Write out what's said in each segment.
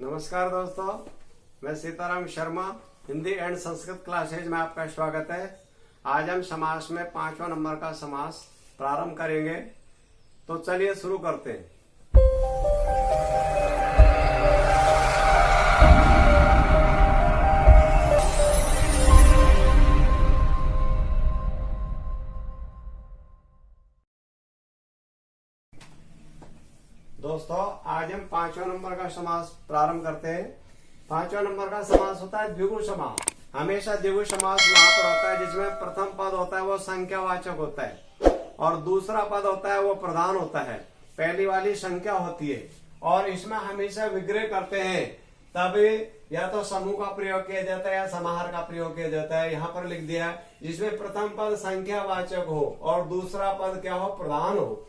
नमस्कार दोस्तों, मैं सीताराम शर्मा, हिंदी एंड संस्कृत क्लासेज में आपका स्वागत है। आज हम समास में 5वां नंबर का समास प्रारंभ करेंगे, तो चलिए शुरू करते हैं। दोस्तों, आज हम 5वां नंबर का समास प्रारंभ करते हैं। 5वां नंबर का समास होता है द्विगु समास। हमेशा द्विगु समास वहां पर होता है जिसमें प्रथम पद होता है वो संख्यावाचक होता है और दूसरा पद होता है वो प्रधान होता है। पहली वाली संख्या होती है और इसमें हमेशा विग्रह करते हैं, तभी या तो समूह का प्रयोग किया जाता है या समाहार का प्रयोग किया जाता है। यहाँ पर लिख दिया जिसमें प्रथम पद संख्यावाचक हो और दूसरा पद क्या हो, प्रधान हो,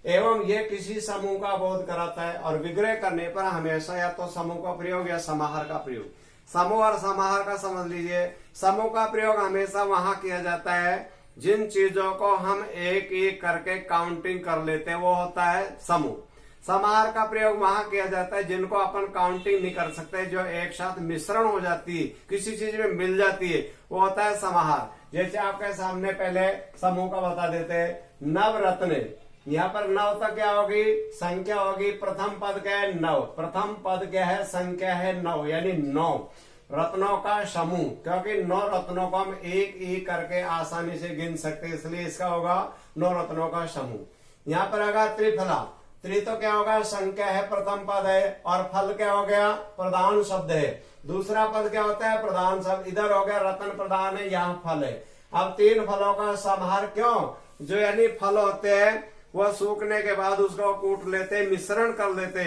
एवं ये किसी समूह का बोध कराता है। और विग्रह करने पर हमेशा या तो समूह का प्रयोग या समाहार का प्रयोग। समूह और समाहार का समझ लीजिए। समूह का प्रयोग हमेशा वहां किया जाता है जिन चीजों को हम एक एक करके काउंटिंग कर लेते हैं, वो होता है समूह। समाहार का प्रयोग वहां किया जाता है जिनको अपन काउंटिंग नहीं कर सकते, जो एक साथ मिश्रण हो जाती है, किसी चीज में मिल जाती है, वो होता है समाहार। जैसे आपके सामने पहले समूह का बता देते हैं, नवरत्न। यहाँ पर नव तक क्या होगी, संख्या होगी। प्रथम पद क्या है, नव। प्रथम पद क्या है, संख्या है नव, यानी 9 रत्नों का समूह। क्योंकि 9 रत्नों को हम एक एक करके आसानी से गिन सकते हैं, इसलिए इसका होगा 9 रत्नों का समूह। यहाँ पर अगर त्रिफला, त्रि तो क्या होगा, संख्या है, प्रथम पद है, और फल क्या हो गया, प्रधान शब्द है। दूसरा पद क्या होता है, प्रधान शब्द। इधर हो गया रत्न प्रधान है, यहाँ फल है। अब 3 फलों का समाहार, क्यों, जो यानी फल होते हैं वह सूखने के बाद उसको कूट लेते, मिश्रण कर लेते,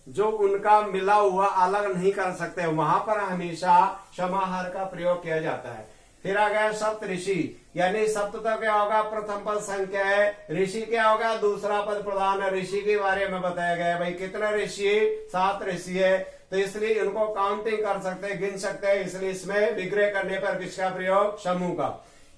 जो उनका मिला हुआ अलग नहीं कर सकते, वहां पर हमेशा समाहार का प्रयोग किया जाता है। फिर आ गया सप्त ऋषि, यानी सप्त तो क्या होगा, प्रथम पद संख्या है, ऋषि क्या होगा, दूसरा पद प्रधान है। ऋषि के बारे में बताया गया है, भाई कितने ऋषि, 7 ऋषि है, तो इसलिए इनको काउंटिंग कर सकते हैं, गिन सकते हैं, इसलिए इसमें विग्रह करने पर किसका प्रयोग, समूह का।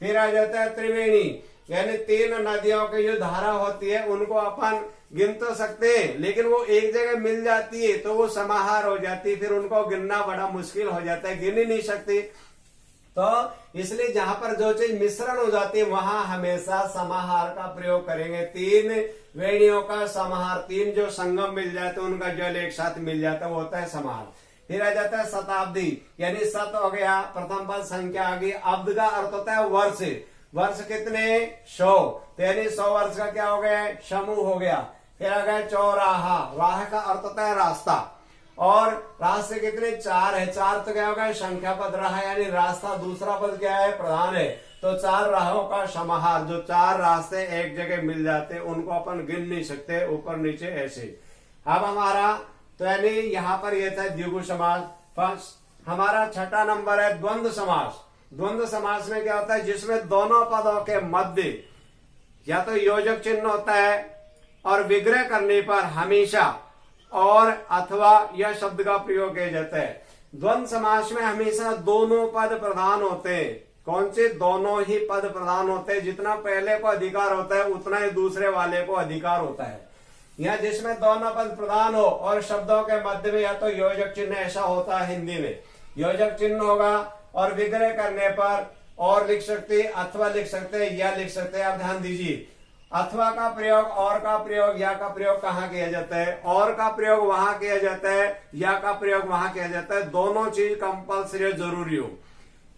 फिर आ जाता है त्रिवेणी, यानी 3 नदियों की जो धारा होती है उनको अपन गिन तो सकते हैं, लेकिन वो एक जगह मिल जाती है तो वो समाहार हो जाती है, फिर उनको गिनना बड़ा मुश्किल हो जाता है, गिन ही नहीं सकती। तो इसलिए जहां पर जो चीज मिश्रण हो जाती है वहां हमेशा समाहार का प्रयोग करेंगे। 3 वेणियों का समाहार, 3 जो संगम मिल जाते हैं उनका जल एक साथ मिल जाता है, वो होता है समाहार। फिर आ जाता है शताब्दी, यानी शत हो गया, प्रथम पद संख्या आ गई। अब्द का अर्थ होता है वर्ष। वर्ष कितने, 100, तो यानी 100 वर्ष का क्या हो गया, समूह हो गया। फिर आ गया चौराहा, राह का अर्थ होता है रास्ता, और रास्ते कितने, 4 है। 4 तो क्या हो गया, संख्या पद रहा, यानी रास्ता। दूसरा पद क्या है, प्रधान है, तो 4 राहों का समाहार। जो 4 रास्ते एक जगह मिल जाते उनको अपन गिन नहीं सकते, ऊपर नीचे ऐसे। अब हमारा तो यानी यहाँ पर यह था द्विगु समास। फर्स्ट हमारा 6वां नंबर है द्वंद्व समास। द्वंद्व समास में क्या होता है, जिसमें दोनों पदों के मध्य या तो योजक चिन्ह होता है और विग्रह करने पर हमेशा और अथवा यह शब्द का प्रयोग किया जाता है। द्वंद्व समास में हमेशा दोनों पद प्रधान होते हैं। कौन से, दोनों ही पद प्रधान होते हैं। जितना पहले को अधिकार होता है उतना ही दूसरे वाले को अधिकार होता है। यहाँ जिसमें दोनों पद प्रधान हो और शब्दों के मध्य में या तो योजक चिन्ह, ऐसा होता है हिंदी में, योजक चिन्ह होगा, और विग्रह करने पर और लिख सकते, अथवा लिख सकते, या लिख सकते। आप ध्यान दीजिए, अथवा का प्रयोग, और का प्रयोग, या का प्रयोग कहाँ किया जाता है, और का प्रयोग वहां किया जाता है, या का प्रयोग वहां किया जाता है। दोनों चीज कंपल्सरी जरूरी हो,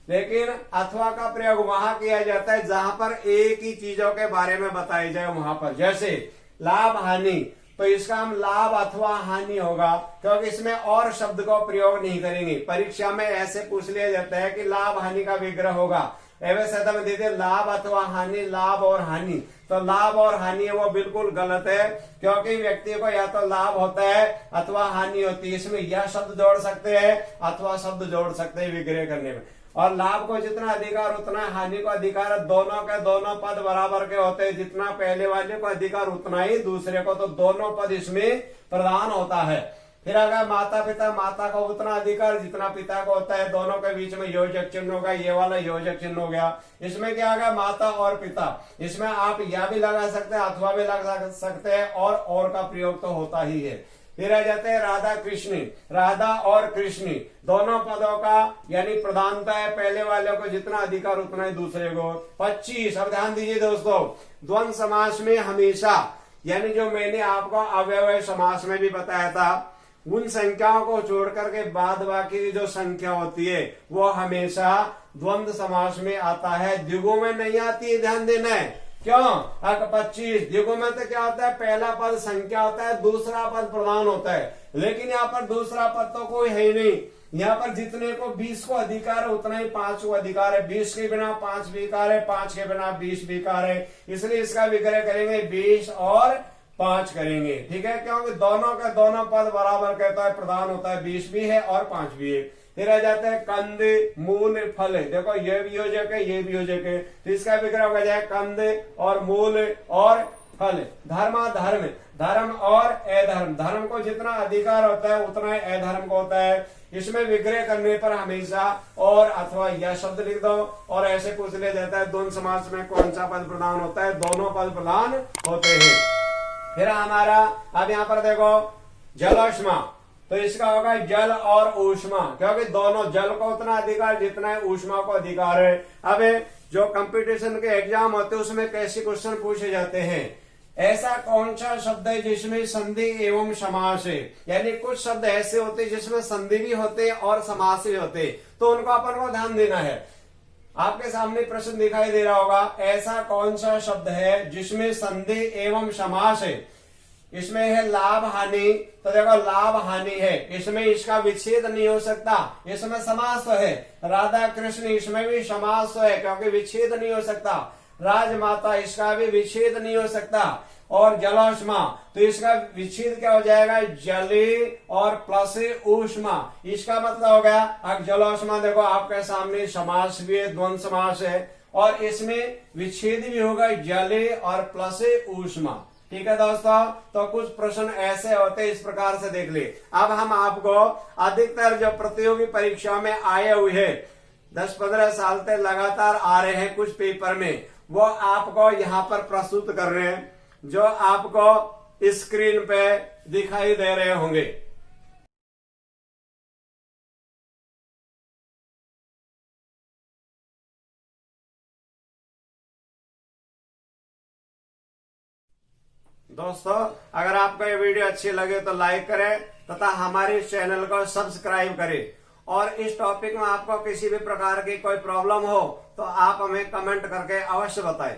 लेकिन अथवा का प्रयोग वहां किया जाता है जहां पर एक ही चीजों के बारे में बताई जाए वहां पर। जैसे लाभ हानि, तो इसका हम लाभ अथवा हानि होगा, क्योंकि इसमें और शब्द को प्रयोग नहीं करेंगे। परीक्षा में ऐसे पूछ लिया जाता है कि लाभ हानि का विग्रह होगा, वैसे में देते लाभ अथवा हानि, लाभ और हानि, तो लाभ और हानि वो बिल्कुल गलत है, क्योंकि व्यक्ति को या तो लाभ होता है अथवा हानि होती है। इसमें यह शब्द जोड़ सकते हैं अथवा शब्द जोड़ सकते हैं विग्रह करने में। और लाभ को जितना अधिकार उतना हानि को अधिकार, दोनों के दोनों पद बराबर के होते हैं। जितना पहले वाले को अधिकार उतना ही दूसरे को, तो दोनों पद इसमें प्रधान होता है। फिर अगर माता पिता, माता को उतना अधिकार जितना पिता को होता है। दोनों के बीच में योजक चिन्ह होगा, ये वाला योजक चिन्ह हो गया। इसमें क्या होगा, माता और पिता। इसमें आप या भी लगा सकते हैं अथवा भी लगा सकते हैं, और का प्रयोग तो होता ही है। फिर आ जाते हैं राधा कृष्णी, राधा और कृष्णी दोनों पदों का यानी प्रधानता है, पहले वाले को जितना अधिकार उतना ही दूसरे को। 25। अब ध्यान दीजिए दोस्तों, द्वंद्व समास में हमेशा यानी जो मैंने आपको अव्यय समास में भी बताया था, उन संख्याओं को छोड़ करके बाद बाकी जो संख्या होती है वो हमेशा द्वंद्व समास में आता है, द्विगु में नहीं आती है, ध्यान देना है। क्यों? 25 द्विगु में तो क्या होता है, पहला पद संख्या होता है, दूसरा पद प्रधान होता है, लेकिन यहाँ पर दूसरा पद तो कोई है ही नहीं। यहाँ पर जितने को 20 को अधिकार है उतना ही 5 को अधिकार है, 20 के बिना 5 बेकार है, 5 के बिना 20 बेकार है, इसलिए इसका विग्रह करेंगे 20 और 5 करेंगे। ठीक है, क्योंकि दोनों का दोनों पद बराबर कहता है, प्रधान होता है, 20 भी है और 5 भी है। फिर आ जाता है कंद मूल फल, देखो ये भी योजक है ये भी योजक है, तो इसका विग्रह हो जाए कंद और मूल और फल। धर्म धर्म, धर्म और अधर्म, धर्म को जितना अधिकार होता है उतना ही अधर्म को होता है। इसमें विग्रह करने पर हमेशा और अथवा यह शब्द लिख दो और ऐसे पूछ लिया जाता है द्वंद्व समास में कौन सा पद प्रधान होता है, दोनों पद प्रधान होते हैं। फिर हमारा अब यहाँ पर देखो जलोष्मा, तो इसका होगा जल और ऊष्मा, क्योंकि दोनों जल को उतना अधिकार जितना है ऊष्मा को अधिकार है। अब जो कंपटीशन के एग्जाम होते हैं उसमें कैसे क्वेश्चन पूछे जाते हैं, ऐसा कौन सा शब्द है जिसमें संधि एवं समास है, यानी कुछ शब्द ऐसे होते हैं जिसमें संधि भी होते और समास भी होते, तो उनको अपन को ध्यान देना है। आपके सामने प्रश्न दिखाई दे रहा होगा, ऐसा कौन सा शब्द है जिसमें संधि एवं समास है। इसमें है लाभ हानि, तो देखो लाभ हानि है, इसमें इसका विच्छेद नहीं हो सकता, इसमें समास तो है। राधा कृष्ण, इसमें भी समास तो है क्योंकि विच्छेद नहीं हो सकता। राजमाता, इसका भी विच्छेद नहीं हो सकता। और जलोष्मा, तो इसका विच्छेद क्या हो जाएगा, जले और प्लस ऊष्मा, इसका मतलब हो गया। अब जलोष्मा देखो आपके सामने समास भी है, द्वंद्व समास है, और इसमें विच्छेद भी होगा जले और प्लस ऊष्मा। ठीक है दोस्तों, तो कुछ प्रश्न ऐसे होते इस प्रकार से देख ले। अब हम आपको अधिकतर जो प्रतियोगी परीक्षा में आए हुए हैं 10-15 साल तक लगातार आ रहे हैं कुछ पेपर में, वो आपको यहाँ पर प्रस्तुत कर रहे हैं, जो आपको स्क्रीन पे दिखाई दे रहे होंगे। दोस्तों, अगर आपको ये वीडियो अच्छी लगे तो लाइक करें तथा हमारे चैनल को सब्सक्राइब करें, और इस टॉपिक में आपको किसी भी प्रकार की कोई प्रॉब्लम हो तो आप हमें कमेंट करके अवश्य बताएं।